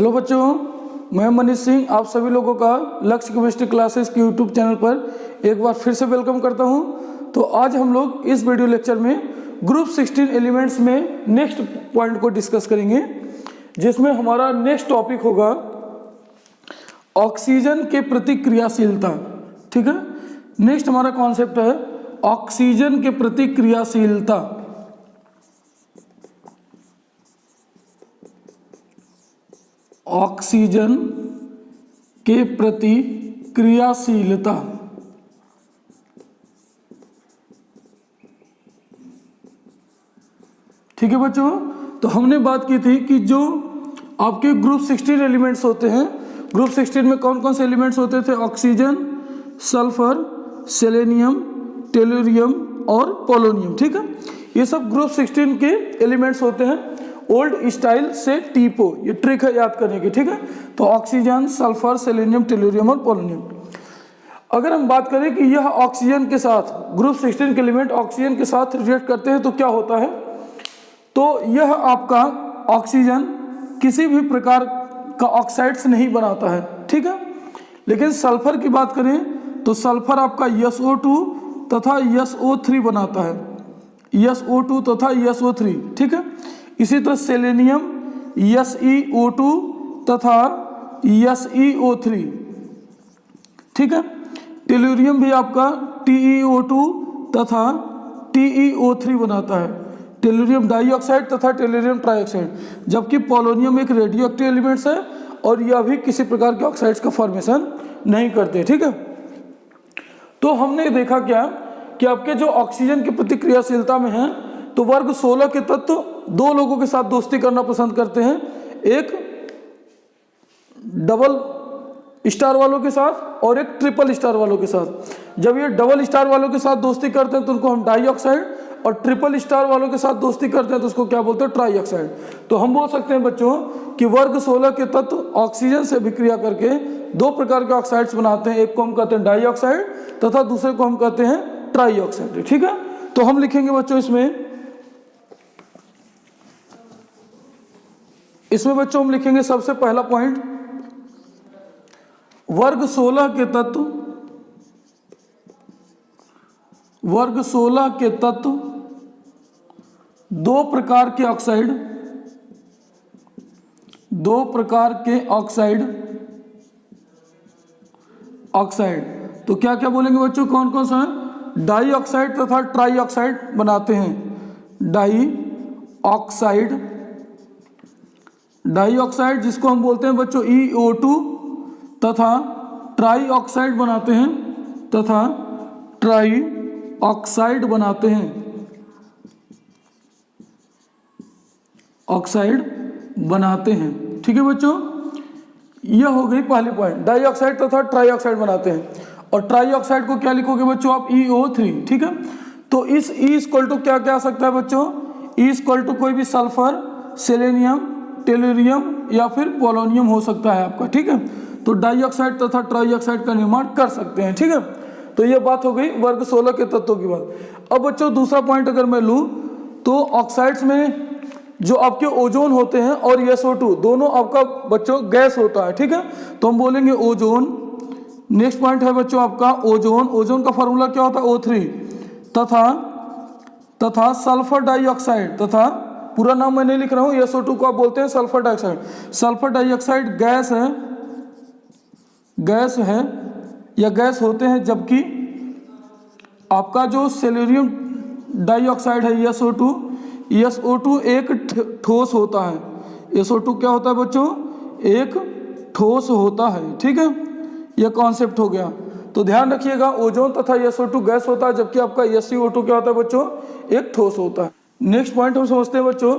Hello बच्चों, मैं मनीष सिंह आप सभी लोगों का लक्ष्य केमिस्ट्री क्लासेस के यूट्यूब चैनल पर एक बार फिर से वेलकम करता हूं। तो आज हम लोग इस वीडियो लेक्चर में ग्रुप 16 एलिमेंट्स में नेक्स्ट पॉइंट को डिस्कस करेंगे, जिसमें हमारा नेक्स्ट टॉपिक होगा ऑक्सीजन के प्रति क्रियाशीलता। ठीक है, नेक्स्ट हमारा कॉन्सेप्ट है ऑक्सीजन के प्रति क्रियाशीलता। ऑक्सीजन के प्रति क्रियाशीलता। ठीक है बच्चों, तो हमने बात की थी कि जो आपके ग्रुप 16 एलिमेंट्स होते हैं, ग्रुप 16 में कौन कौन से एलिमेंट्स होते थे? ऑक्सीजन, सल्फर, सेलेनियम, टेलुरियम और पोलोनियम। ठीक है, ये सब ग्रुप 16 के एलिमेंट्स होते हैं। ओल्ड स्टाइल से टीपो, ये ट्रिक है याद करने की। ठीक है, तो ऑक्सीजन, सल्फर, सेलेनियम, टेलुरियम और पोलोनियम। अगर हम बात करें कि यह ऑक्सीजन के साथ, ग्रुप 16 के एलिमेंट ऑक्सीजन के साथ रिएक्ट करते हैं तो क्या होता है? तो यह आपका ऑक्सीजन किसी भी प्रकार का ऑक्साइड्स नहीं बनाता है। ठीक है, लेकिन सल्फर की बात करें तो सल्फर आपका SO2 तथा SO3 बनाता है, SO2 तथा SO3। ठीक है, इसी तरह सेलेनियम SeO2 तथा SeO3। ठीक है, टेलुरियम भी आपका TeO2 तथा TeO3 बनाता है, टेलुरियम डाइऑक्साइड तथा टेलुरियम ट्राइऑक्साइड। जबकि पोलोनियम एक रेडियो एक्टिव एलिमेंट्स है और यह भी किसी प्रकार के ऑक्साइड्स का फॉर्मेशन नहीं करते। ठीक है, तो हमने देखा क्या कि आपके जो ऑक्सीजन की प्रतिक्रियाशीलता में है, तो वर्ग 16 के तत्व दो लोगों के साथ दोस्ती करना पसंद करते हैं, एक डबल स्टार वालों के साथ और एक ट्रिपल स्टार वालों के साथ। जब ये डबल स्टार वालों के साथ दोस्ती करते हैं तो उनको हम डाइऑक्साइड, और ट्रिपल स्टार वालों के साथ दोस्ती करते हैं तो उसको क्या बोलते हैं? ट्राइऑक्साइड। तो हम बोल सकते हैं बच्चों कि वर्ग 16 के तत्व ऑक्सीजन से विक्रिया करके दो प्रकार के ऑक्साइड्स बनाते हैं, एक को हम कहते हैं डाइऑक्साइड तथा दूसरे को हम कहते हैं ट्राइऑक्साइड। ठीक है, तो हम लिखेंगे बच्चों इसमें बच्चों हम लिखेंगे सबसे पहला पॉइंट, वर्ग 16 के तत्व, वर्ग 16 के तत्व दो प्रकार के ऑक्साइड, दो प्रकार के ऑक्साइड, ऑक्साइड तो क्या क्या बोलेंगे बच्चों? कौन कौन सा है? डाइऑक्साइड तथा ट्राइऑक्साइड बनाते हैं। डाइऑक्साइड, डाइऑक्साइड जिसको हम बोलते हैं बच्चों EO2 तथा ट्राइऑक्साइड बनाते हैं, तथा ट्राइऑक्साइड बनाते हैं, ऑक्साइड बनाते हैं। ठीक है बच्चों, यह हो गई पहली पॉइंट, डाइऑक्साइड तथा ट्राइऑक्साइड बनाते हैं। और ट्राइऑक्साइड को क्या लिखोगे बच्चों आप? EO3। ठीक है, तो इस E इक्वल टू क्या क्या आ सकता है बच्चों? E इक्वल टू कोई भी सल्फर, सेलेनियम, टेलुरियम या फिर पोलोनियम हो सकता है आपका। ठीक है, तो डाइऑक्साइड तथा ट्राइऑक्साइड का निर्माण कर सकते हैं। ठीक है, तो ये बात हो गई वर्ग 16 के तत्वों की बात। अब बच्चों दूसरा पॉइंट अगर मैं लूँ तो ऑक्साइड्स में जो आपके ओजोन होते हैं और SO2 दोनों आपका बच्चों गैस होता है। ठीक है, तो हम बोलेंगे ओजोन। नेक्स्ट पॉइंट है बच्चों आपका ओजोन, ओजोन का फॉर्मूला क्या होता है? O3 तथा सल्फर डाइऑक्साइड, तथा पूरा नाम मैं नहीं लिख रहा हूँ, SO2 को आप बोलते हैं sulphur dioxide. Sulphur dioxide gas है, गैस है या गैस होते हैं, जबकि आपका जो सेलेनियम डाइऑक्साइड है SO2 एक ठोस होता है। SO2 क्या होता है बच्चों? एक ठोस होता है। ठीक है, यह कॉन्सेप्ट हो गया। तो ध्यान रखिएगा, ओजोन तथा SO2 गैस होता है, जबकि आपका SiO2 क्या होता है बच्चों? एक ठोस होता है। नेक्स्ट पॉइंट हम समझते हैं बच्चों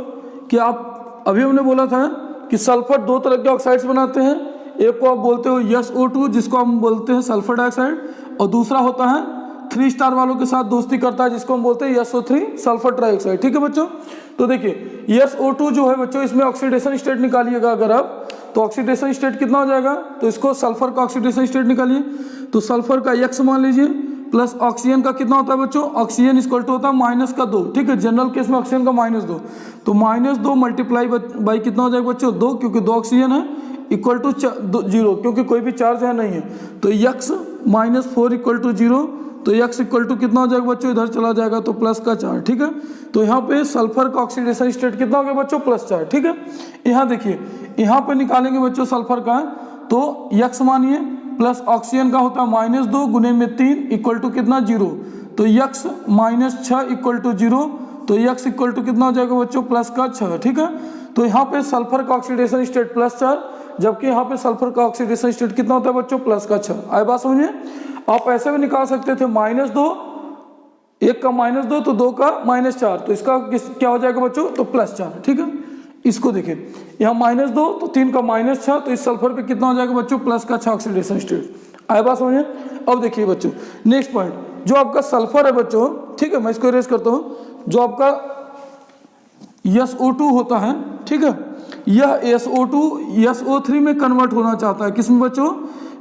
कि आप अभी हमने बोला था कि सल्फर दो तरह के ऑक्साइड्स बनाते हैं, एक को आप बोलते हो SO2 जिसको हम बोलते हैं सल्फर डाइऑक्साइड, और दूसरा होता है 3 स्टार वालों के साथ दोस्ती करता है जिसको हम बोलते हैं SO3 सल्फर ट्राइऑक्साइड। ठीक है बच्चों, तो देखिए SO2 जो है बच्चों, इसमें ऑक्सीडेशन स्टेट निकालिएगा अगर आप, तो ऑक्सीडेशन स्टेट कितना हो जाएगा? तो इसको सल्फर का ऑक्सीडेशन स्टेट निकालिए, तो सल्फर का X मान लीजिए प्लस ऑक्सीजन का कितना होता है बच्चों, ऑक्सीजन इक्वल टू होता है -2, ठीक है। जनरल केस में ऑक्सीजन का -2, तो -2 मल्टीप्लाई बाई कितना हो जाएगा बच्चों 2, क्योंकि 2 ऑक्सीजन है, इक्वल टू 0, क्योंकि कोई भी चार्ज है नहीं है, तो x -4 इक्वल टू 0, तो x इक्वल टू कितना हो जाएगा बच्चों, इधर चला जाएगा तो प्लस का 4, ठीक है। तो यहाँ पे सल्फर का ऑक्सीडेशन स्टेट कितना हो गया बच्चों, +4, ठीक है। यहाँ देखिए, यहाँ पे निकालेंगे बच्चों सल्फर का, तो x मानिए प्लस ऑक्सीजन का होता है -2 गुने में 3 इक्वल टू कितना 0, तो x -6 इक्वल टू 0, तो x इक्वल टू कितना हो जाएगा बच्चों, प्लस का 6, ठीक है। तो यहाँ पे सल्फर का ऑक्सीडेशन स्टेट +4, जबकि यहाँ पे सल्फर का ऑक्सीडेशन स्टेट कितना होता है बच्चों, प्लस का 6। आए बात समझिए। आप ऐसे भी निकाल सकते थे -2, 1 का -2 तो 2 का -4, तो इसका क्या हो जाएगा बच्चों, तो +4, ठीक है। इसको देखिए, यहाँ -2 तो 3 का -6, तो इस सल्फर पे कितना हो जाएगा बच्चों, प्लस का 6 ऑक्सीडेशन स्टेट। आए बात समझिए। अब देखिए बच्चों, नेक्स्ट पॉइंट, जो आपका सल्फर है बच्चों, ठीक है, मैं इसको इरेज करता हूँ, जो आपका SO2 होता है, ठीक है, यह SO2 SO3 में कन्वर्ट होना चाहता है, किसमें बच्चों,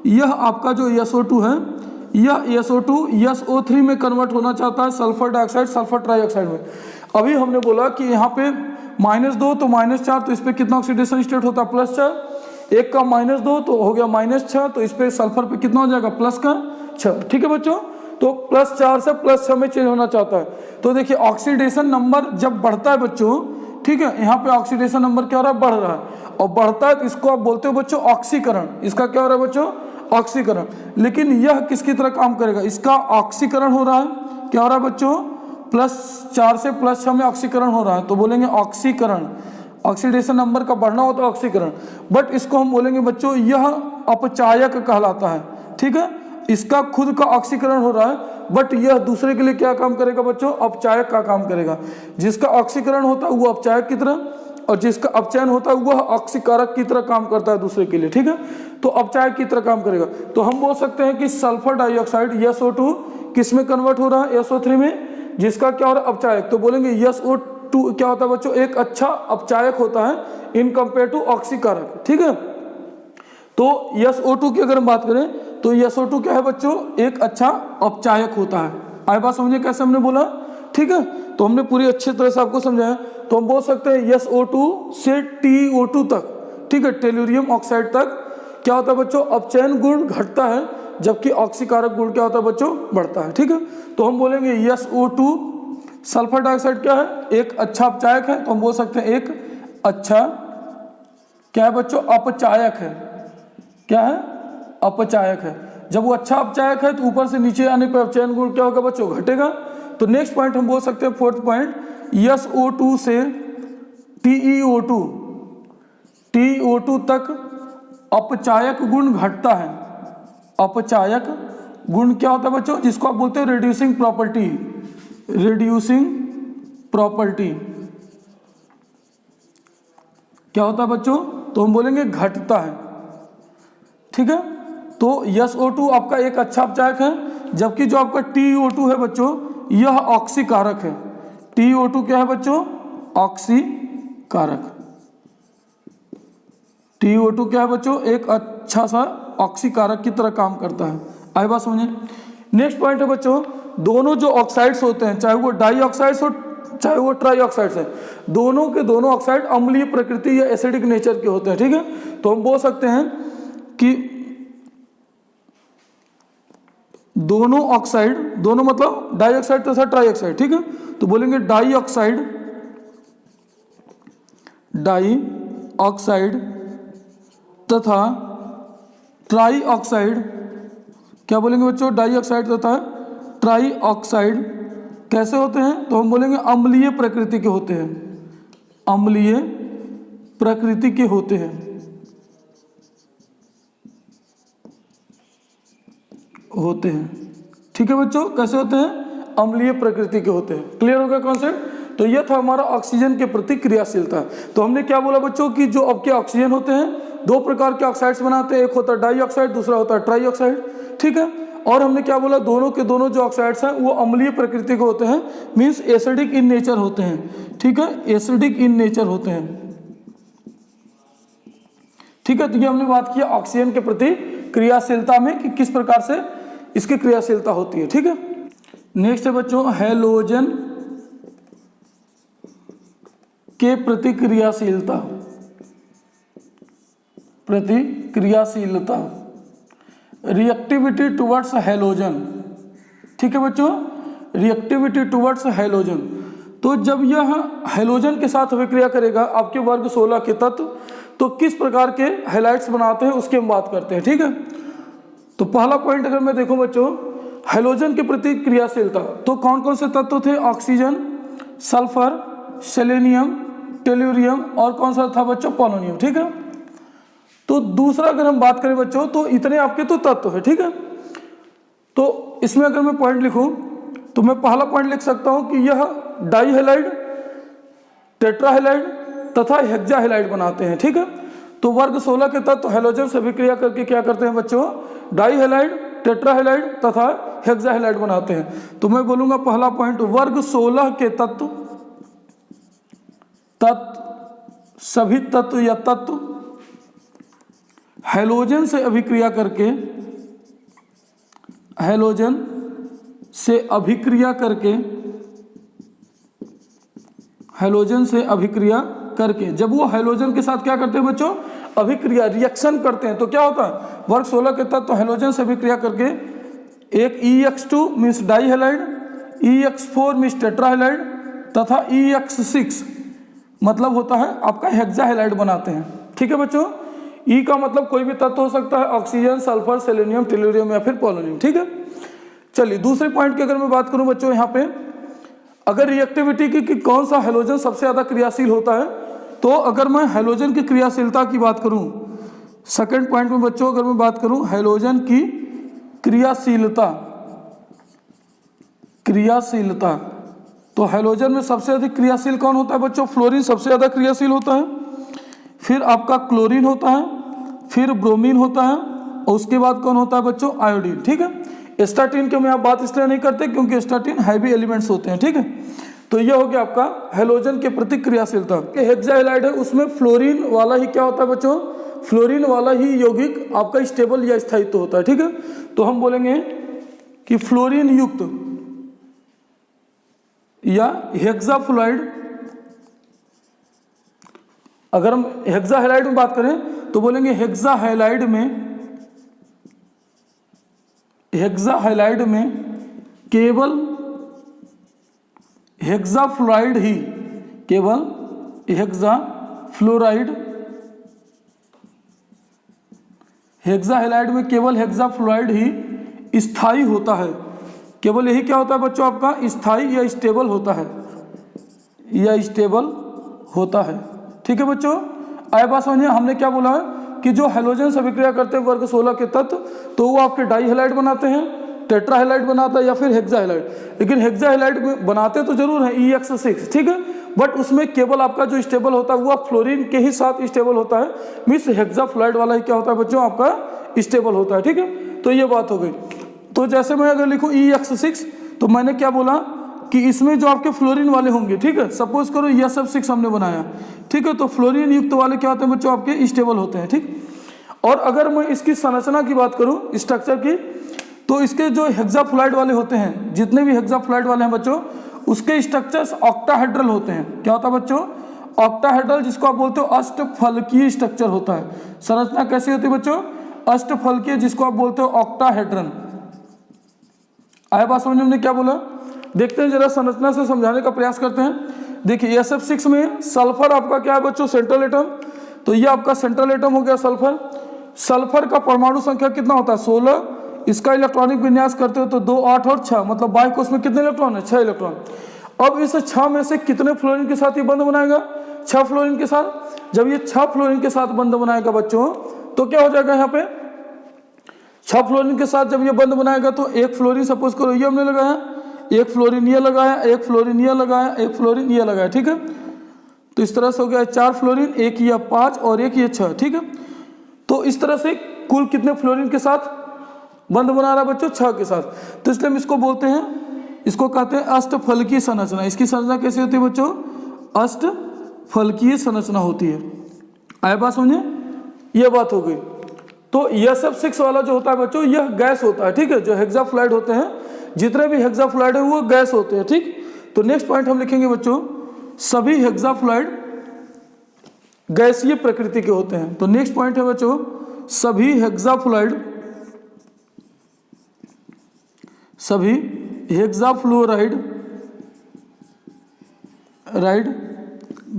यह आपका जो SO2 है, यह SO2 SO3 में कन्वर्ट होना चाहता है सल्फर डाइऑक्साइड सल्फर ट्राइऑक्साइड में। अभी हमने बोला कि यहाँ पे -2 तो -4, तो इस पर कितना ऑक्सीडेशन स्टेट होता है, +4, 1 का -2 तो हो गया -6, तो इस पे सल्फर पे कितना हो जाएगा, प्लस का 6, ठीक है बच्चों। तो +4 से +6 में चेंज होना चाहता है। तो देखिए ऑक्सीडेशन नंबर जब बढ़ता है बच्चों, ठीक है, यहाँ पे ऑक्सीडेशन नंबर क्या हो रहा है, बढ़ रहा है, और बढ़ता है तो इसको आप बोलते हो बच्चों ऑक्सीकरण। इसका क्या हो रहा है बच्चों, ऑक्सीकरण। लेकिन यह किसकी तरह काम करेगा, इसका ऑक्सीकरण हो रहा है, क्या हो रहा है बच्चों, +4 से +6 में ऑक्सीकरण हो रहा है, तो बोलेंगे ऑक्सीकरण। ऑक्सीडेशन नंबर का बढ़ना होता है ऑक्सीकरण, बट इसको हम बोलेंगे बच्चों यह अपचायक कहलाता है, ठीक है। इसका खुद का ऑक्सीकरण हो रहा है, बट यह दूसरे के लिए क्या काम करेगा बच्चों, अपचायक का काम करेगा। जिसका ऑक्सीकरण होता है वो अपचायक की तरह, और जिसका अपचयन होता है वह ऑक्सीकारक की तरह काम करता है दूसरे के लिए, ठीक है। तो अपचायक की तरह काम करेगा। तो हम बोल सकते हैं कि सल्फर डाइऑक्साइड SO2 किस में कन्वर्ट हो रहा है, SO3 में, जिसका क्या हो रहा है, अपचायक। तो बोलेंगे SO2 क्या होता है बच्चों, एक अच्छा अपचायक होता है इन कंपेयर टू ऑक्सीकारक, ठीक है। तो SO2 की अगर हम बात करें तो SO2 क्या है बच्चों, एक अच्छा अपचायक होता है। आए बात समझिए कैसे हमने बोला, ठीक है। तो हमने पूरी अच्छी तरह से आपको समझाया। तो हम बोल सकते हैं SO2 से TO2 तक, ठीक है, टेलुरियम ऑक्साइड तक क्या होता है बच्चों, अपचयन गुण घटता है, जबकि ऑक्सीकारक गुण क्या होता है बच्चों, बढ़ता है, ठीक है। तो हम बोलेंगे SO2 सल्फर डाइऑक्साइड क्या है, एक अच्छा अपचायक है, तो हम बोल सकते हैं एक अच्छा क्या है बच्चों, अपचायक है। क्या है, अपचायक है। जब वो अच्छा अपचायक है तो ऊपर से नीचे आने पर अपचयन गुण क्या होगा बच्चों, घटेगा। तो नेक्स्ट पॉइंट हम बोल सकते हैं, फोर्थ पॉइंट, SO2 से TeO2 तक अपचायक गुण घटता है। अपचायक गुण क्या होता है बच्चों, जिसको आप बोलते हैं रिड्यूसिंग प्रॉपर्टी। रिड्यूसिंग प्रॉपर्टी क्या होता है बच्चों, तो हम बोलेंगे घटता है, ठीक है। तो SO2 आपका एक अच्छा अपचायक है, जबकि जो आपका TeO2 है बच्चों, यह ऑक्सीकारक है। TeO2 क्या है बच्चों, ऑक्सीकारक। TeO2 क्या है बच्चों, एक अच्छा सा ऑक्सीकारक की तरह काम करता है। आई बात समझे। नेक्स्ट पॉइंट है बच्चों, दोनों जो ऑक्साइड्स होते हैं, चाहे वो डाइऑक्साइड्स हो चाहे वो ट्राइऑक्साइड्स हैं, दोनों के दोनों ऑक्साइड अम्लीय प्रकृति या एसिडिक नेचर के होते हैं, ठीक है। तो हम बोल सकते हैं कि दोनों ऑक्साइड, दोनों मतलब डाइऑक्साइड तथा ट्राइऑक्साइड, ठीक है। तो बोलेंगे डाइऑक्साइड तथा ट्राइऑक्साइड, क्या बोलेंगे बच्चों, डाइऑक्साइड तथा ट्राइऑक्साइड कैसे होते हैं, तो हम बोलेंगे अम्लीय प्रकृति के होते हैं। अम्लीय प्रकृति के होते हैं, ठीक है बच्चों। कैसे होते हैं, अम्लीय प्रकृति के होते हैं। क्लियर हो गया कॉन्सेप्ट। तो यह था हमारा ऑक्सीजन के प्रति क्रियाशीलता। तो हमने क्या बोला बच्चों कि जो आपके ऑक्सीजन होते हैं, दो प्रकार के ऑक्साइड्स बनाते हैं, एक होता है डाइऑक्साइड, दूसरा होता है ट्राइऑक्साइड, ठीक है। और हमने क्या बोला, दोनों के दोनों जो ऑक्साइड्स हैं वो अम्लीय प्रकृति के होते हैं, मीन्स एसिडिक इन नेचर होते हैं, ठीक है, एसिडिक इन नेचर होते हैं, ठीक है। तो ये हमने बात की ऑक्सीजन के प्रति क्रियाशीलता में कि किस प्रकार से इसकी क्रियाशीलता होती है, ठीक है। नेक्स्ट है बच्चों हैलोजन के प्रति क्रियाशीलता। प्रतिक्रियाशीलता, रिएक्टिविटी टुवर्ड्स हैलोजन। ठीक है बच्चों, रिएक्टिविटी टुवर्ड्स हैलोजन। तो जब यह हैलोजन के साथ अभिक्रिया करेगा आपके वर्ग 16 के तत्व, तो किस प्रकार के हैलाइड्स बनाते हैं उसकी हम बात करते हैं। ठीक है, तो पहला पॉइंट अगर मैं देखूं बच्चों, हैलोजन के प्रति क्रियाशीलता, तो कौन कौन से तत्व थे? ऑक्सीजन, सल्फर, सेलेनियम, टेल्यूरियम और कौन सा था बच्चों? पोलोनियम। ठीक है, तो दूसरा अगर हम बात करें बच्चों, तो इतने आपके तो तत्व है। ठीक है, तो इसमें अगर मैं पॉइंट लिखूं तो मैं पहला पॉइंट लिख सकता हूं कि यह डाईहैलाइड, टेट्राहैलाइड तथा हेक्साहैलाइड बनाते हैं। ठीक है, तो वर्ग 16 के तत्व हैलोजन से अभिक्रिया करके क्या करते हैं बच्चों? डाईहैलाइड, टेट्राहैलाइड तथा हेक्साहैलाइड बनाते हैं। तो मैं बोलूंगा पहला पॉइंट, वर्ग 16 के तत्व सभी तत्व या तत्व हैलोजन से अभिक्रिया करके, हैलोजन से अभिक्रिया करके, हैलोजन से अभिक्रिया करके, जब वो हैलोजन के साथ क्या करते हैं बच्चों? अभिक्रिया, रिएक्शन करते हैं, तो क्या होता है? वर्ग 16 के तत्व हैलोजन से अभिक्रिया करके एक EX2 मीन्स डाईहैलाइड, EX4 मीन्स टेट्राहैलाइड तथा EX6 मतलब होता है आपका हेक्साहैलाइड बनाते हैं। ठीक है बच्चों, ई का मतलब कोई भी तत्व हो सकता है, ऑक्सीजन, सल्फर, सेलेनियम, टेल्यूरियम या फिर पोलोनियम। ठीक है, चलिए दूसरे पॉइंट की अगर मैं बात करूं बच्चों, यहाँ पे अगर रिएक्टिविटी की कि कौन सा हैलोजन सबसे ज्यादा क्रियाशील होता है, तो अगर मैं हैलोजन की क्रियाशीलता की बात करूं, सेकंड पॉइंट में बच्चों अगर मैं बात करूं हैलोजन की क्रियाशीलता, क्रियाशीलता, तो हैलोजन में सबसे अधिक क्रियाशील कौन होता है बच्चों? फ्लोरीन सबसे ज्यादा क्रियाशील होता है, फिर आपका क्लोरीन होता है, फिर ब्रोमीन होता है और उसके बाद कौन होता है बच्चों? आयोडीन। ठीक है, स्टार्टिन की हम यहाँ बात इसलिए नहीं करते क्योंकि स्टार्टिन हैवी एलिमेंट्स होते हैं। ठीक है, तो ये हो गया आपका हैलोजन के प्रति क्रियाशीलता। हेक्साहैलाइड है, उसमें फ्लोरीन वाला ही क्या होता है बच्चों? फ्लोरीन वाला ही यौगिक आपका स्टेबल या स्थायित्व होता है। ठीक है, तो हम बोलेंगे कि फ्लोरीन युक्त या हेक्साफ्लोराइड, अगर हम हेक्साहैलाइड में बात करें तो बोलेंगे हेक्साहैलाइड में केवल हेक्साफ्लोराइड ही, केवल हेक्साफ्लोराइड, हेक्साहैलाइड में केवल हेक्साफ्लोराइड ही स्थायी होता है। केवल यही क्या होता है बच्चों? आपका स्थायी या स्टेबल होता है, या स्टेबल होता है। ठीक है बच्चों, आए बात समझिए, हमने क्या बोला है कि जो हैलोजन से अभिक्रिया करते हैं वर्ग 16 के तत्व, तो वो आपके डाईहैलाइड बनाते हैं, टेट्राहैलाइड बनाता है या फिर हेक्साहैलाइड। लेकिन हेक्साहैलाइड बनाते तो जरूर है EX6। ठीक है, बट उसमें केवल आपका जो स्टेबल होता है वो फ्लोरीन के ही साथ स्टेबल होता है, मीन्स हेक्साफ्लोराइड वाला ही क्या होता है बच्चों? आपका स्टेबल होता है। ठीक है, तो ये बात हो गई। तो जैसे मैं अगर लिखूं EX6, तो मैंने क्या बोला कि इसमें जो आपके फ्लोरीन वाले होंगे, ठीक है, सपोज करो ये सब 6 हमने बनाया, ठीक है, तो फ्लोरीन युक्त वाले क्या होते हैं बच्चों? आपके स्टेबल होते हैं। ठीक, और अगर मैं इसकी संरचना की बात करूं, स्ट्रक्चर की, तो इसके जो हेक्साफ्लोराइड वाले होते हैं, जितने भी हेक्साफ्लोराइड वाले हैं बच्चों, उसके स्ट्रक्चर्स ऑक्टाहेड्रल होते हैं। क्या होता है बच्चों? ऑक्टाहेड्रल, जिसको आप बोलते हो अष्टफलकीय स्ट्रक्चर होता है। संरचना कैसी होती है बच्चों? अष्टफलकीय, जिसको आप बोलते हो ऑक्टाहेड्रन। आया बात समझ में? हमने क्या बोला? देखते हैं जरा, संरचना से समझाने का प्रयास करते हैं। देखिए SF6 में सल्फर आपका क्या है बच्चों? Central atom. तो ये आपका सेंट्रल एटम हो गया सल्फर। सल्फर का परमाणु संख्या कितना होता है? 16। इसका इलेक्ट्रॉनिक विन्यास करते हो तो 2, 8 और 6, मतलब बाह्य कोश में कितने इलेक्ट्रॉन है? 6 इलेक्ट्रॉन। अब इस 6 में से कितने फ्लोरीन के साथ ये बंध बनाएगा? 6 फ्लोरीन के साथ। जब ये 6 फ्लोरीन के साथ बंध बनाएगा बच्चों, तो क्या हो जाएगा यहाँ पे? 6 फ्लोरीन के साथ जब ये बंध बनाएगा तो एक फ्लोरीन, सपोज करो ये हमने लगाया, एक फ्लोरीन ये लगाया, एक फ्लोरीन ये लगाया, एक फ्लोरीन ये लगाया। ठीक है, तो इस तरह से हो गया 4 फ्लोरीन, एक ये 5 और एक ये 6। ठीक है, तो इस तरह से कुल कितने फ्लोरीन के साथ बंध बना रहा है बच्चों? 6 के साथ। तो इसलिए हम इसको बोलते हैं, इसको कहते हैं अष्टफलकीय संरचना। इसकी संरचना कैसी होती है बच्चों? अष्टफलकीय संरचना होती है। आया बात समझे? ये बात हो गई। तो SF6 वाला जो होता है बच्चों, यह गैस होता है। ठीक है, जो हेक्साफ्लोराइड होते हैं, जितने भी हेक्साफ्लोराइड है वो गैस होते हैं। ठीक, तो नेक्स्ट पॉइंट हम लिखेंगे बच्चों, सभी हेक्साफ्लोराइड गैसीय प्रकृति के होते हैं। तो नेक्स्ट पॉइंट है बच्चों, सभी हेक्साफ्लोराइड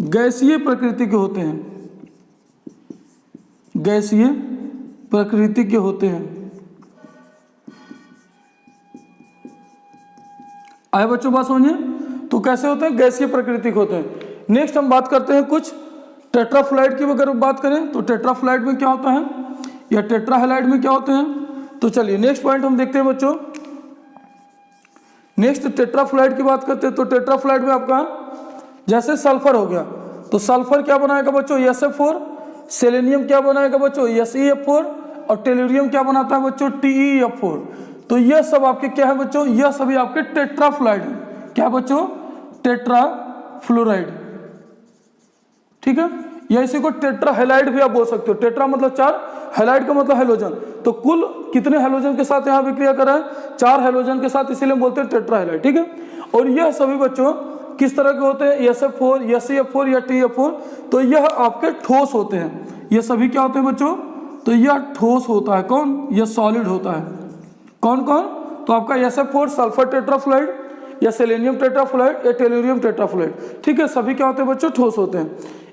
गैसीय प्रकृति के होते हैं, गैसीय प्रकृति के होते हैं। आए बच्चों बात समझिए, तो कैसे होते हैं, गैसीय प्रकृति के होते हैं। नेक्स्ट हम बात करते हैं कुछ टेट्राफ्लोराइड की। अगर बात करें तो टेट्राफ्लोराइड में क्या होता है या टेट्राहेलाइड में क्या होते हैं। तो चलिए नेक्स्ट पॉइंट हम देखते हैं बच्चों। नेक्स्ट टेट्राफ्लोराइड की बात करते हैं। तो टेट्राफ्लोराइड में आपका जैसे सल्फर हो गया, तो सल्फर क्या बनाएगा बच्चों, SF4। सेलेनियम क्या बनाएगा बच्चों, SeF4। और टेलुरियम क्या बनाता है बच्चों, TeF4। तो यह सब आपके क्या है बच्चों, यह सभी आपके टेट्राफ्लोराइड है। क्या बच्चों, टेट्राफ्लोराइड, ठीक है। या इसी को टेट्राहेलाइड भी आप बोल सकते हो। टेट्रा मतलब 4, हेलाइड का मतलब हेलोजन। तो कुल कितने हेलोजन के साथ यहाँ विक्रिया कर रहा है, 4 हेलोजन के साथ, इसीलिए बोलते हैं टेट्राहेलाइड, ठीक है। और यह सभी बच्चों किस तरह के होते हैं, SF4, SeF4 या TeF4। तो यह आपके ठोस होते हैं। ये सभी क्या होते हैं बच्चों, तो यह ठोस होता है। कौन, यह सॉलिड होता है। कौन कौन, तो आपका SF4 सल्फर टेट्राफ्लोराइड, या सेलेनियम टेट्राफ्लोराइड, या टेलुरियम टेट्राफ्लोराइड, ठीक है। सभी क्या होते हैं बच्चों, ठोस होते हैं।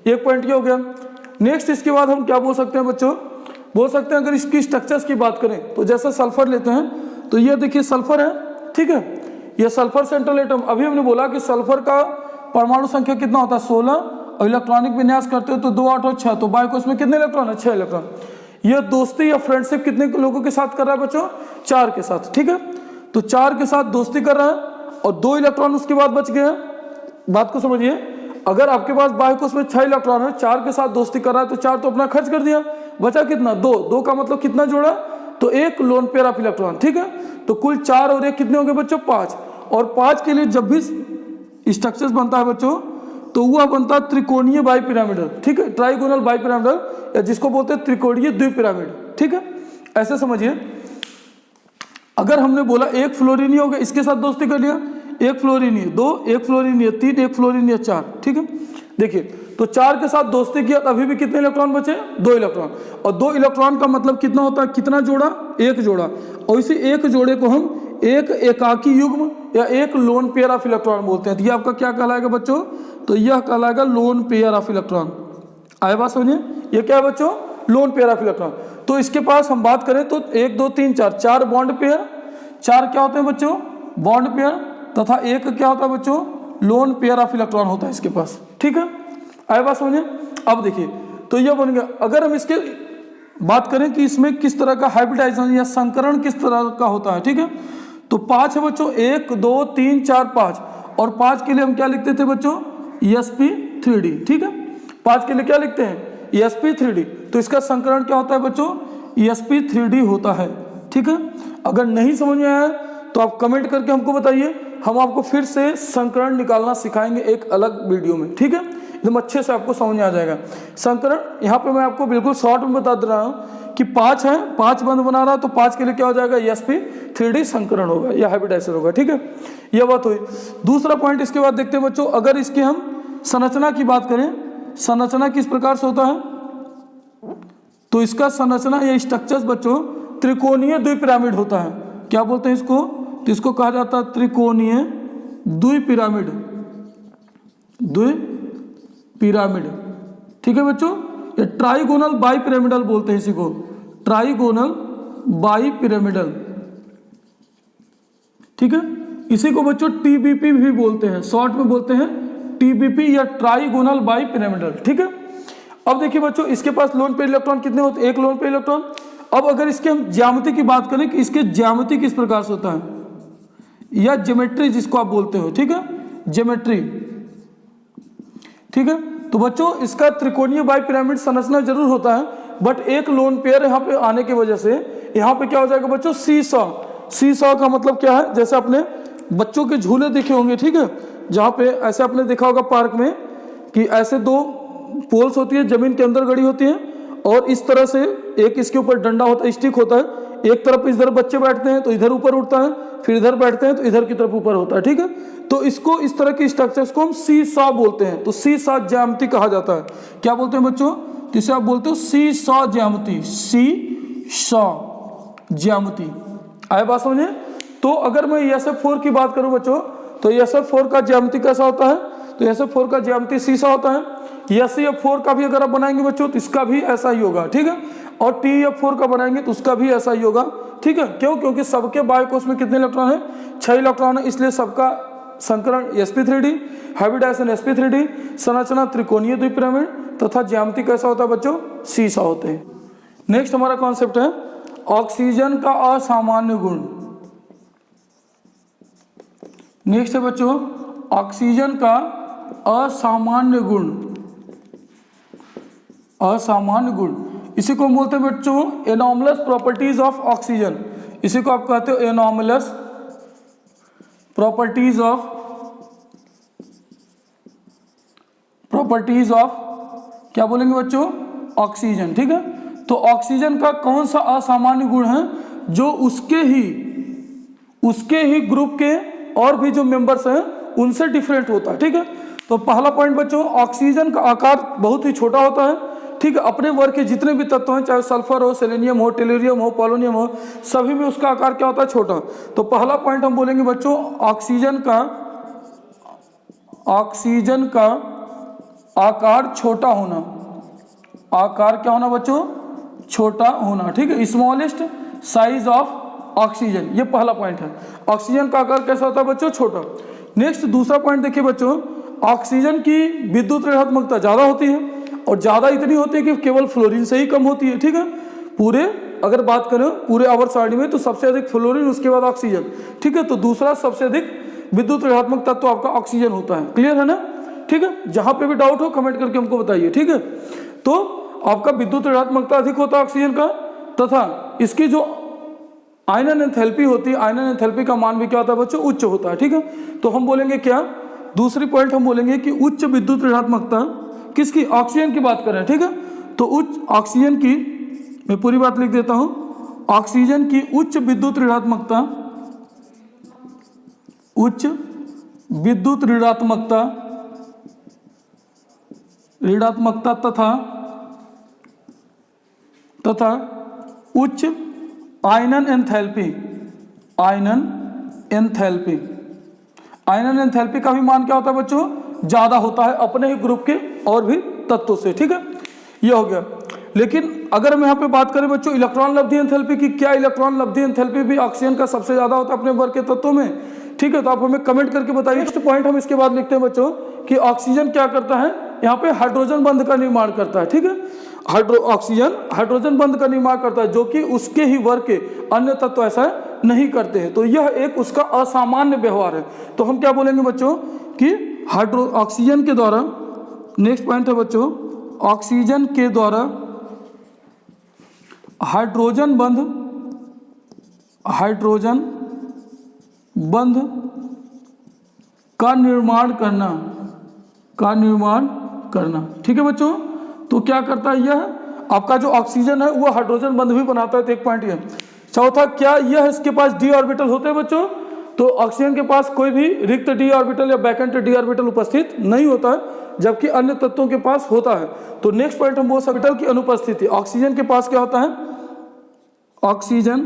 एक पॉइंट क्या हो गया। नेक्स्ट इसके बाद हम क्या बोल सकते हैं बच्चों, बोल सकते हैं अगर इसकी स्ट्रक्चर्स की बात करें तो जैसे सल्फर लेते हैं, तो ये देखिए सल्फर है, ठीक है। ये सल्फर सेंट्रल एटम, अभी हमने बोला कि सल्फर का परमाणु संख्या कितना होता है, 16। और इलेक्ट्रॉनिक विन्यास करते हो तो 2, 8 और 6। तो बाइकोस में कितने इलेक्ट्रॉन है, 6 इलेक्ट्रॉन। ये दोस्ती या फ्रेंडशिप कितने लोगों के साथ कर रहा है बच्चों, 4 के साथ, ठीक है। तो 4 के साथ दोस्ती कर रहा है और 2 इलेक्ट्रॉन उसके बाद बच गए। बात को समझिए, अगर आपके पास बाइकोस में 6 इलेक्ट्रॉन है, 4 के साथ दोस्ती कर रहा है, तो 4 तो अपना खर्च कर दिया, बचा कितना, 2। 2 का मतलब कितना जोड़ा, तो 1 लोन पेयर ऑफ इलेक्ट्रॉन, ठीक है। तो कुल 4 और 1 कितने होंगे बच्चों, 5। और 5 के लिए जब भी स्ट्रक्चर्स बनता है बच्चों, तो वह बनता है त्रिकोणीय बाइपिरामिडल, ठीक है। ट्राइगोनल बाइपिरामिडल, या जिसको बोलते हैं त्रिकोणीय द्विपिरामिड, ठीक है। ऐसे समझिए, अगर हमने बोला 1 फ्लोरीन हो गया, इसके साथ दोस्ती कर लिया, 1 फ्लोरीन 2, 1 फ्लोरीन 3, 1 फ्लोरीन 4, ठीक है। देखिए, तो 4 के साथ दोस्ती किया, अभी भी कितने इलेक्ट्रॉन बचे, 2 इलेक्ट्रॉन। और 2 इलेक्ट्रॉन का मतलब कितना होता है, कितना जोड़ा, 1 जोड़ा। और इसी 1 जोड़े को हम एक एकाकी युग्म या एक लोन पेयर ऑफ इलेक्ट्रॉन बोलते हैं। तो ये आपका क्या कहलाएगा बच्चों, तो यह कहलाएगा लोन पेयर ऑफ इलेक्ट्रॉन। आए बात समझिए, ये क्या है बच्चों, लोन पेयर ऑफ इलेक्ट्रॉन। तो इसके पास हम बात करें तो 1, 2, 3, 4 बॉन्ड पेयर, 4 क्या होते हैं बच्चों, बॉन्ड पेयर, तथा 1 क्या होता है बच्चों, लोन पेयर ऑफ इलेक्ट्रॉन होता है इसके पास, ठीक है। आए बात समझिए। अब देखिए, तो यह बन गया। अगर हम इसके बात करें कि इसमें किस तरह का हाइब्रिडाइजेशन या संकरण किस तरह का होता है, ठीक है। तो 5 है बच्चों, 1, 2, 3, 4, 5। और 5 के लिए हम क्या लिखते थे बच्चों, sp3d, ठीक है। 5 के लिए क्या लिखते हैं, sp3d। तो इसका संकरण क्या होता है बच्चों, sp3d होता है, ठीक है। अगर नहीं समझ में आया तो आप कमेंट करके हमको बताइए, हम आपको फिर से संकरण निकालना सिखाएंगे एक अलग वीडियो में, ठीक है। एकदम अच्छे से आपको समझ में आ जाएगा संकरण। यहाँ पे मैं आपको बिल्कुल शॉर्ट में बता दे रहा हूँ कि 5 है, 5 बंद बना रहा है, तो 5 के लिए क्या हो जाएगा, sp3d संकरण होगा या हाइब्रिडाइजेशन होगा, ठीक है। यह बात हुई। दूसरा पॉइंट इसके बाद देखते हैं बच्चों, अगर इसके हम संरचना की बात करें, संरचना किस प्रकार से होता है, तो इसका संरचना या स्ट्रक्चर्स बच्चों त्रिकोणीय द्विपिरामिड होता है। क्या बोलते हैं इसको, तो इसको कहा जाता है त्रिकोणीय द्विपिरामिड, द्विपिरामिड, ठीक है बच्चों। ये ट्राइगोनल बाइपिरामिडल बोलते हैं इसी को, ट्राइगोनल बाइपिरामिडल, ठीक है। इसी को बच्चों TBP भी बोलते हैं, शॉर्ट में बोलते हैं TBP या ट्राइगोनल बाइपिरामिडल, ठीक है। अब देखिए बच्चों, इसके पास लोन पेयर इलेक्ट्रॉन कितने होते हैं, 1 लोन पेयर इलेक्ट्रॉन। अब अगर इसके हम ज्यामिति की बात करें कि इसके ज्यामिति किस प्रकार से होता है, या ज्योमेट्री जिसको आप बोलते हो, ठीक है, ज्योमेट्री, ठीक है। तो बच्चों इसका त्रिकोणीय बाइपिरामिड संरचना जरूर होता है, बट 1 लोन पेयर यहाँ पे आने की वजह से यहाँ पे क्या हो जाएगा बच्चों, सीसॉ का मतलब क्या है, जैसे अपने बच्चों के झूले देखे होंगे, ठीक है, जहाँ पे ऐसे आपने देखा होगा पार्क में कि ऐसे 2 पोल्स होती है, जमीन के अंदर गड़ी होती है, और इस तरह से एक इसके ऊपर डंडा होता है, स्टिक होता है, एक तरफ इधर बच्चे बैठते हैं तो इधर ऊपर उठता है, फिर इधर बैठते हैं तो इधर की तरफ ऊपर होता है, ठीक है। तो इसको, इस तरह की स्ट्रक्चर्स को हम सी सॉ बोलते हैं। तो सी सॉ ज्यामिति कहा जाता है। क्या बोलते हैं बच्चों? जिसे आप बोलते हो सी सॉ ज्यामिति, सी सॉ ज्यामिति। आए बात समझे? तो अगर मैं SF4 की बात करूं बच्चों, तो SF4 का ज्यामिति कैसा होता है? तो SF4 का ज्यामिति सी सॉ होता है। SF4 का भी अगर आप बनाएंगे बच्चों तो इसका भी ऐसा ही होगा, ठीक है। और TF4 का बनाएंगे तो उसका भी ऐसा ही होगा, ठीक है। क्यों? क्योंकि सबके बाय कोष में कितने इलेक्ट्रॉन है? 6 इलेक्ट्रॉन है, इसलिए सबका संकरण sp3d, हाइब्रिडाइजेशन sp3d, संरचना त्रिकोणीय द्विपिरामिड तथा ज्यामिति कैसा होता है बच्चों? सी सॉ होते हैं। नेक्स्ट हमारा कॉन्सेप्ट है ऑक्सीजन का असामान्य गुण। नेक्स्ट है बच्चों ऑक्सीजन का असामान्य गुण। असामान्य गुण, इसी को हम बोलते हैं बच्चों एनॉमलस प्रॉपर्टीज ऑफ ऑक्सीजन। इसी को आप कहते हो एनॉमलस प्रॉपर्टीज ऑफ क्या बोलेंगे बच्चों? ऑक्सीजन, ठीक है। तो ऑक्सीजन का कौन सा असामान्य गुण है जो उसके ही ग्रुप के और भी जो मेंबर्स हैं उनसे डिफरेंट होता है, ठीक है। तो पहला पॉइंट बच्चों, ऑक्सीजन का आकार बहुत ही छोटा होता है, ठीक है। अपने वर्ग के जितने भी तत्व हैं, चाहे सल्फर हो, सेलेनियम हो, टेलुरियम हो, पोलोनियम हो, सभी में उसका आकार क्या होता है? छोटा। तो पहला पॉइंट हम बोलेंगे बच्चों ऑक्सीजन का आकार छोटा होना। आकार क्या होना बच्चों? छोटा होना, ठीक है। स्मॉलेस्ट साइज ऑफ ऑक्सीजन, ये पहला पॉइंट है। ऑक्सीजन का आकार कैसा होता है बच्चों? छोटा। नेक्स्ट दूसरा पॉइंट देखिए बच्चों, ऑक्सीजन की विद्युत ऋणात्मकता ज्यादा होती है, और ज्यादा इतनी होती है कि केवल फ्लोरीन से ही कम होती है, ठीक है। पूरे अगर बात करें पूरे आवर्त सारणी में तो सबसे अधिक फ्लोरीन, उसके बाद ऑक्सीजन, ठीक है। तो दूसरा सबसे अधिक विद्युत ऋणात्मक तत्व आपका ऑक्सीजन होता है। क्लियर है ना? ठीक है। जहां पे भी डाउट हो कमेंट करके हमको बताइए, ठीक है। तो आपका विद्युत ऋणात्मकता अधिक होता है ऑक्सीजन का, तथा इसकी जो आयनन एंथैल्पी होती है, आयनन एंथैल्पी का मान भी क्या होता है बच्चों? उच्च होता है, ठीक है। तो हम बोलेंगे क्या? दूसरी पॉइंट हम बोलेंगे कि उच्च विद्युत ऋणात्मकता किसकी? ऑक्सीजन की बात करें, ठीक है। तो उच्च ऑक्सीजन की, मैं पूरी बात लिख देता हूं, ऑक्सीजन की उच्च विद्युत ऋणात्मकता, उच्च विद्युत ऋणात्मकता तथा उच्च आयनन एंथैल्पी का भी मान क्या होता है बच्चों? ज्यादा होता है अपने ही ग्रुप के और भी तत्वों से, ठीक है। ये हो गया। लेकिन अगर हम यहाँ पे बात करें बच्चों इलेक्ट्रॉन लब्धि एंथैल्पी की, क्या इलेक्ट्रॉन लब्धि एंथैल्पी भी ऑक्सीजन का सबसे ज्यादा होता है अपने वर्ग के तत्वों में? ठीक है, तो आप हमें कमेंट करके बताइए। नेक्स्ट पॉइंट हम इसके बाद लिखते हैं बच्चों कि ऑक्सीजन क्या करता है? यहाँ पे हाइड्रोजन बंध का निर्माण करता है, ठीक है। ऑक्सीजन हाइड्रोजन बंध का निर्माण करता है, जो कि उसके ही वर्ग के अन्य तत्व ऐसा नहीं करते हैं। तो यह एक उसका असामान्य व्यवहार है। तो हम क्या बोलेंगे बच्चों कि ऑक्सीजन के द्वारा, नेक्स्ट पॉइंट है बच्चों, ऑक्सीजन के द्वारा हाइड्रोजन बंध का निर्माण करना, ठीक है बच्चों। तो क्या करता है यह? आपका जो ऑक्सीजन है वो हाइड्रोजन बंध भी बनाता है, तो एक पॉइंट ये। चौथा, क्या यह इसके पास डी ऑर्बिटल होते हैं बच्चों? तो ऑक्सीजन के पास कोई भी रिक्त डी ऑर्बिटल या वैकेंट डी ऑर्बिटल उपस्थित नहीं होता है, जबकि अन्य तत्वों के पास होता है। तो नेक्स्ट पॉइंट हम बोल सकते हैं की अनुपस्थिति। ऑक्सीजन के पास क्या होता है? ऑक्सीजन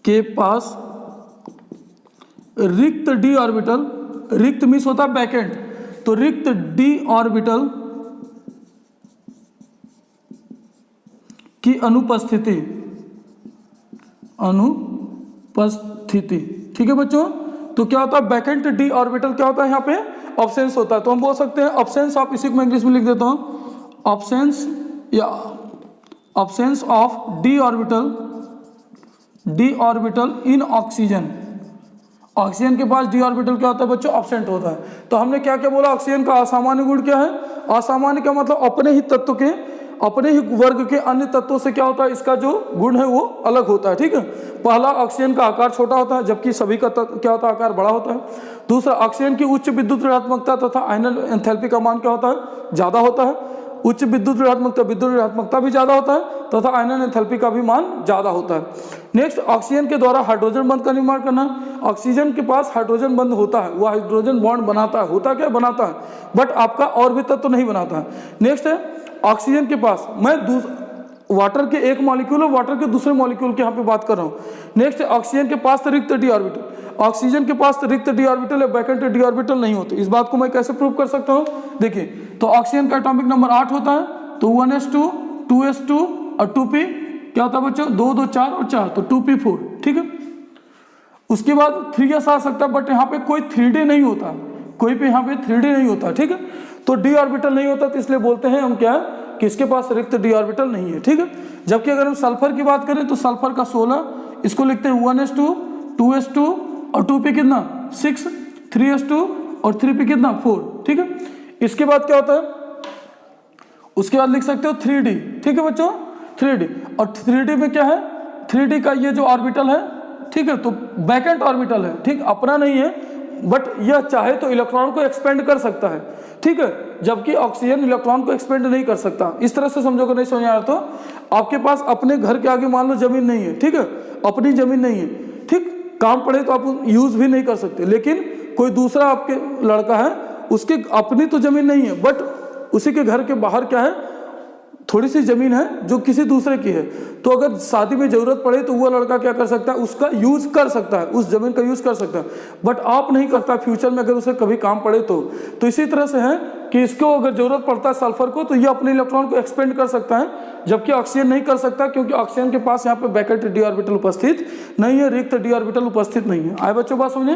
के पास रिक्त डी ऑर्बिटल, रिक्त मीन्स होता है वैकेंट, तो रिक्त डी ऑर्बिटल की अनुपस्थिति, ठीक है बच्चों। तो क्या होता है? वैकेंट डी ऑर्बिटल क्या होता है? यहाँ पे ऑब्सेंस होता है। तो हम बोल सकते हैं ऑब्सेंस ऑफ, इसी को मैं इंग्लिश में लिख देता हूं, ऑब्सेंस या absence of D orbital in oxygen. Oxygen के पास डी ऑर्बिटल क्या होता है बच्चों? ऑब्सेंट होता है। तो हमने क्या क्या बोला? ऑक्सीजन का असामान्य गुण क्या है? असामान्य का मतलब अपने ही तत्व के, अपने ही वर्ग के अन्य तत्वों से क्या होता है? इसका जो गुण है वो अलग होता है, ठीक है। पहला, ऑक्सीजन का आकार छोटा होता है, जबकि सभी का क्या होता है? आकार बड़ा होता है। दूसरा, ऑक्सीजन की उच्च विद्युत ऋणात्मकता तथा आयनन एंथैल्पी का मान क्या होता है? ज्यादा होता है। उच्च विद्युत ऋणात्मकता भी ज़्यादा होता है तथा आयनन एंथैल्पी का भी मान ज़्यादा होता है। नेक्स्ट, ऑक्सीजन के द्वारा हाइड्रोजन बंध का निर्माण करना। ऑक्सीजन के पास हाइड्रोजन बंध होता है, वह हाइड्रोजन बॉन्ड बनाता है, होता क्या बनाता है, बट आपका और भी तत्व नहीं बनाता है। नेक्स्ट है, ऑक्सीजन के पास वाटर के एक मॉलिक्यूल और वाटर के दूसरे मॉलिक्यूल की यहाँ पे बात कर रहा हूँ। नेक्स्ट, ऑक्सीजन के पास रिक्त डी ऑर्बिटल, ऑक्सीजन के पास रिक्त डी ऑर्बिटल या वैकेंट डी ऑर्बिटल नहीं होते। इस बात को मैं कैसे प्रूव कर सकता हूँ, देखिए, तो ऑक्सीजन का एटॉमिक नंबर 8 होता है, तो 1s2 2s2 और 2p क्या होता है बच्चों, 2 2 4 और 4, तो 2p4, ठीक है। उसके बाद 3s आ सकता है, बट यहाँ पे कोई 3d नहीं होता, कोई पे यहाँ पे 3d नहीं होता, ठीक है। तो डी ऑर्बिटल नहीं होता, तो इसलिए बोलते हैं हम क्या है कि इसके पास रिक्त डी ऑर्बिटल नहीं है, ठीक है। जबकि अगर हम सल्फर की बात करें तो सल्फर का 16, इसको लिखते हैं 1s2 2s2 और 2p कितना 6, 3s2 और 3p कितना 4, ठीक है। इसके बाद क्या होता है, उसके बाद लिख सकते हो 3d, ठीक है बच्चों, 3d, और 3d में क्या है, 3d का ये जो ऑर्बिटल है, ठीक है, तो वैकेंट ऑर्बिटल है, ठीक, अपना नहीं है, बट यह चाहे तो इलेक्ट्रॉन को एक्सपेंड कर सकता है, ठीक है, जबकि ऑक्सीजन इलेक्ट्रॉन को एक्सपेंड नहीं कर सकता। इस तरह से समझोगे, नहीं समझ आया तो आपके पास अपने घर के आगे मान लो जमीन नहीं है, ठीक है, अपनी जमीन नहीं है, ठीक, काम पड़े तो आप यूज भी नहीं कर सकते, लेकिन कोई दूसरा आपके लड़का है, उसके अपनी तो जमीन नहीं है, बट उसी के घर के बाहर क्या है, थोड़ी सी जमीन है जो किसी दूसरे की है, तो अगर शादी में जरूरत पड़े तो वो लड़का क्या कर सकता है, उसका यूज कर सकता है, उस जमीन का यूज कर सकता है, बट आप नहीं करता फ्यूचर में अगर उसे कभी काम पड़े तो इसी तरह से है कि इसको अगर जरूरत पड़ता है सल्फर को, तो ये अपने इलेक्ट्रॉन को एक्सपेंड कर सकता है, जबकि ऑक्सीजन नहीं कर सकता, क्योंकि ऑक्सीजन के पास यहाँ पे वैकेंट डी ऑर्बिटल उपस्थित नहीं है, रिक्त डी ऑर्बिटल उपस्थित नहीं है। आए बच्चों बात समझे,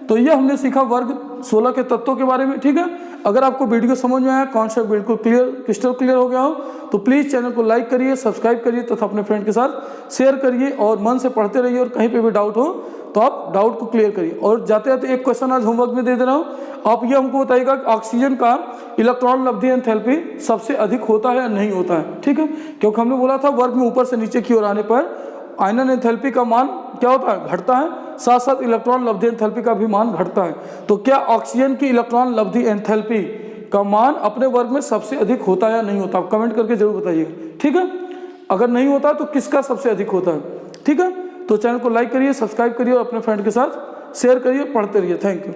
तो ये हमने सीखा वर्ग 16 के तत्वों के बारे में, ठीक है। अगर आपको वीडियो समझ में आया, कॉन्सेप्ट बिल्कुल क्रिस्टल क्लियर हो गया हो, तो प्लीज़ चैनल को लाइक करिए, सब्सक्राइब करिए तथा अपने फ्रेंड के साथ शेयर करिए और मन से पढ़ते रहिए, और कहीं पे भी डाउट हो तो आप डाउट को क्लियर करिए। और जाते जाते एक क्वेश्चन आज होमवर्क में दे दे रहा हूँ, आप ये हमको बताइएगा कि ऑक्सीजन का इलेक्ट्रॉन लब्धि एंथैल्पी सबसे अधिक होता है या नहीं होता है, ठीक है, क्योंकि हमने बोला था वर्ग में ऊपर से नीचे की ओर आने पर आयनन एंथैल्पी का मान क्या होता है, घटता है, साथ साथ इलेक्ट्रॉन लब्धि एंथैल्पी का भी मान घटता है। तो क्या ऑक्सीजन की इलेक्ट्रॉन लब्धि एंथैल्पी का मान अपने वर्ग में सबसे अधिक होता है या नहीं होता, आप कमेंट करके जरूर बताइएगा, ठीक है। अगर नहीं होता तो किसका सबसे अधिक होता है, ठीक है। तो चैनल को लाइक करिए, सब्सक्राइब करिए और अपने फ्रेंड के साथ शेयर करिए, पढ़ते रहिए। Thank you.